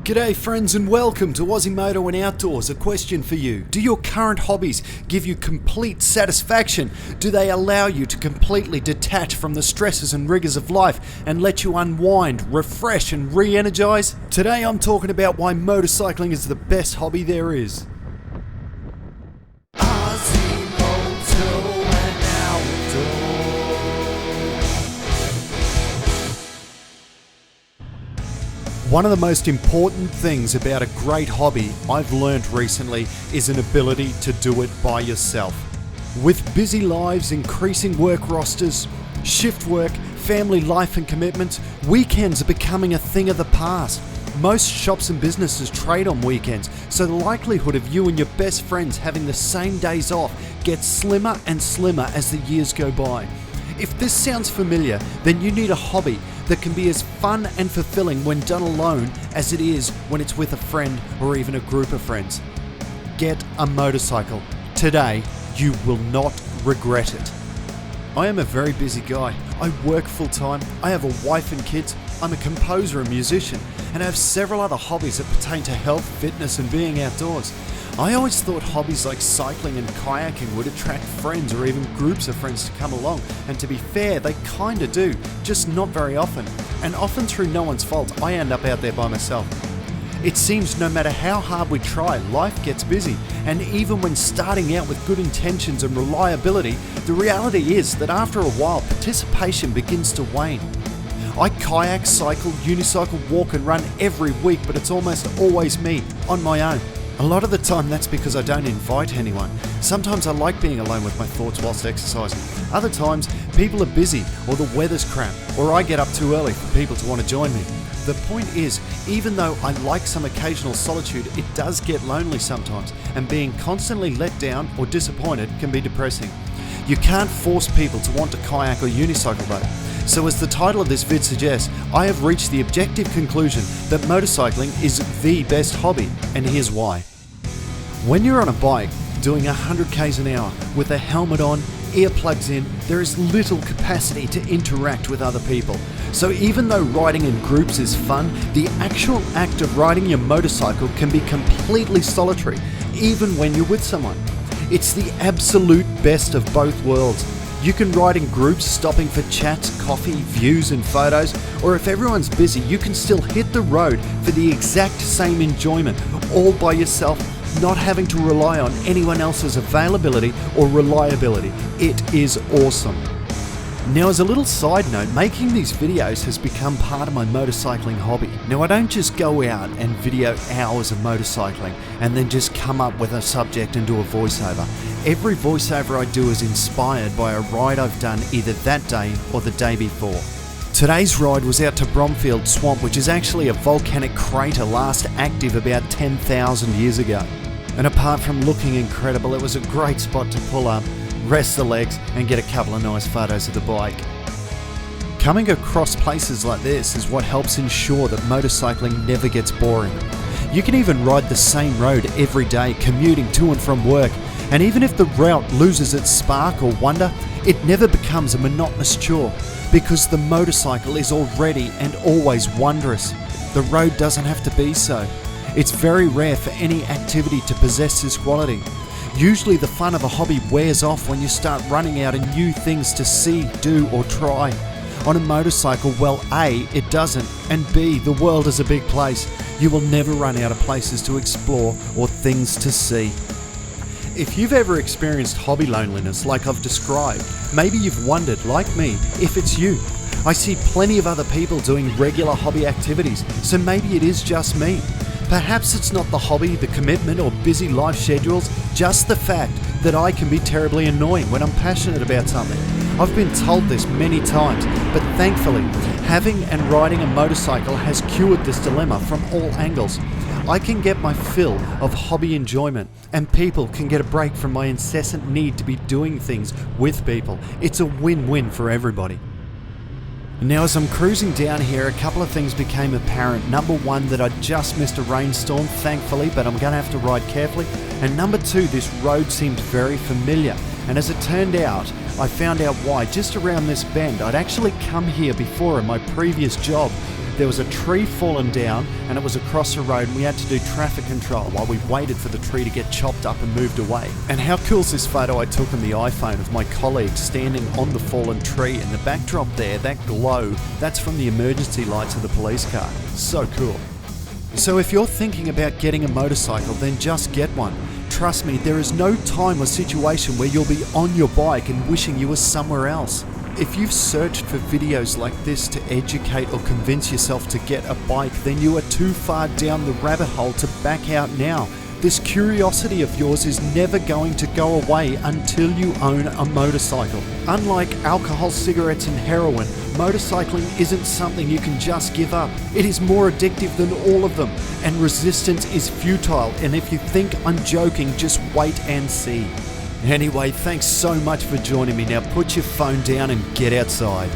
G'day friends and welcome to Aussie Moto and Outdoors. A question for you. Do your current hobbies give you complete satisfaction? Do they allow you to completely detach from the stresses and rigours of life and let you unwind, refresh and re-energise? Today I'm talking about why motorcycling is the best hobby there is. Aussie Moto and Outdoors. One of the most important things about a great hobby I've learned recently is an ability to do it by yourself. With busy lives, increasing work rosters, shift work, family life and commitments, weekends are becoming a thing of the past. Most shops and businesses trade on weekends, so the likelihood of you and your best friends having the same days off gets slimmer and slimmer as the years go by. If this sounds familiar, then you need a hobby that can be as fun and fulfilling when done alone as it is when it's with a friend or even a group of friends. Get a motorcycle. Today, you will not regret it. I am a very busy guy. I work full time, I have a wife and kids, I'm a composer and musician, and I have several other hobbies that pertain to health, fitness and being outdoors. I always thought hobbies like cycling and kayaking would attract friends or even groups of friends to come along, and to be fair, they kinda do, just not very often. And often through no one's fault, I end up out there by myself. It seems no matter how hard we try, life gets busy, and even when starting out with good intentions and reliability, the reality is that after a while, participation begins to wane. I kayak, cycle, unicycle, walk and run every week, but it's almost always me, on my own. A lot of the time that's because I don't invite anyone. Sometimes I like being alone with my thoughts whilst exercising. Other times people are busy or the weather's crap or I get up too early for people to want to join me. The point is, even though I like some occasional solitude, it does get lonely sometimes, and being constantly let down or disappointed can be depressing. You can't force people to want to kayak or unicycle though. So as the title of this vid suggests, I have reached the objective conclusion that motorcycling is the best hobby, and here's why. When you're on a bike doing 100 k's an hour with a helmet on, earplugs in, there is little capacity to interact with other people. So even though riding in groups is fun, the actual act of riding your motorcycle can be completely solitary, even when you're with someone. It's the absolute best of both worlds. You can ride in groups, stopping for chats, coffee, views and photos, or if everyone's busy, you can still hit the road for the exact same enjoyment, all by yourself, not having to rely on anyone else's availability or reliability. It is awesome. Now, as a little side note, making these videos has become part of my motorcycling hobby. Now, I don't just go out and video hours of motorcycling and then just come up with a subject and do a voiceover. Every voiceover I do is inspired by a ride I've done either that day or the day before. Today's ride was out to Bromfield Swamp, which is actually a volcanic crater last active about 10,000 years ago. And apart from looking incredible, it was a great spot to pull up, rest the legs and get a couple of nice photos of the bike. Coming across places like this is what helps ensure that motorcycling never gets boring. You can even ride the same road every day, commuting to and from work, and even if the route loses its spark or wonder, it never becomes a monotonous chore, because the motorcycle is already and always wondrous. The road doesn't have to be so. It's very rare for any activity to possess this quality. Usually the fun of a hobby wears off when you start running out of new things to see, do or try. On a motorcycle, well, A, it doesn't, and B, the world is a big place. You will never run out of places to explore or things to see. If you've ever experienced hobby loneliness like I've described, maybe you've wondered, like me, if it's you. I see plenty of other people doing regular hobby activities, so maybe it is just me. Perhaps it's not the hobby, the commitment or busy life schedules, just the fact that I can be terribly annoying when I'm passionate about something. I've been told this many times, but thankfully, having and riding a motorcycle has cured this dilemma from all angles. I can get my fill of hobby enjoyment, and people can get a break from my incessant need to be doing things with people. It's a win-win for everybody. Now, as I'm cruising down here, a couple of things became apparent. Number one, that I just missed a rainstorm, thankfully, but I'm going to have to ride carefully. And number two, this road seemed very familiar. And as it turned out, I found out why. Just around this bend, I'd actually come here before in my previous job. there was a tree fallen down and it was across the road and we had to do traffic control while we waited for the tree to get chopped up and moved away. And how cool is this photo I took on the iPhone of my colleague standing on the fallen tree, and the backdrop there, that glow, that's from the emergency lights of the police car. So cool. So if you're thinking about getting a motorcycle, then just get one. Trust me, there is no time or situation where you'll be on your bike and wishing you were somewhere else. If you've searched for videos like this to educate or convince yourself to get a bike, then you are too far down the rabbit hole to back out now. This curiosity of yours is never going to go away until you own a motorcycle. Unlike alcohol, cigarettes and heroin, motorcycling isn't something you can just give up. It is more addictive than all of them, and resistance is futile, and if you think I'm joking, just wait and see. Anyway, thanks so much for joining me. Now put your phone down and get outside.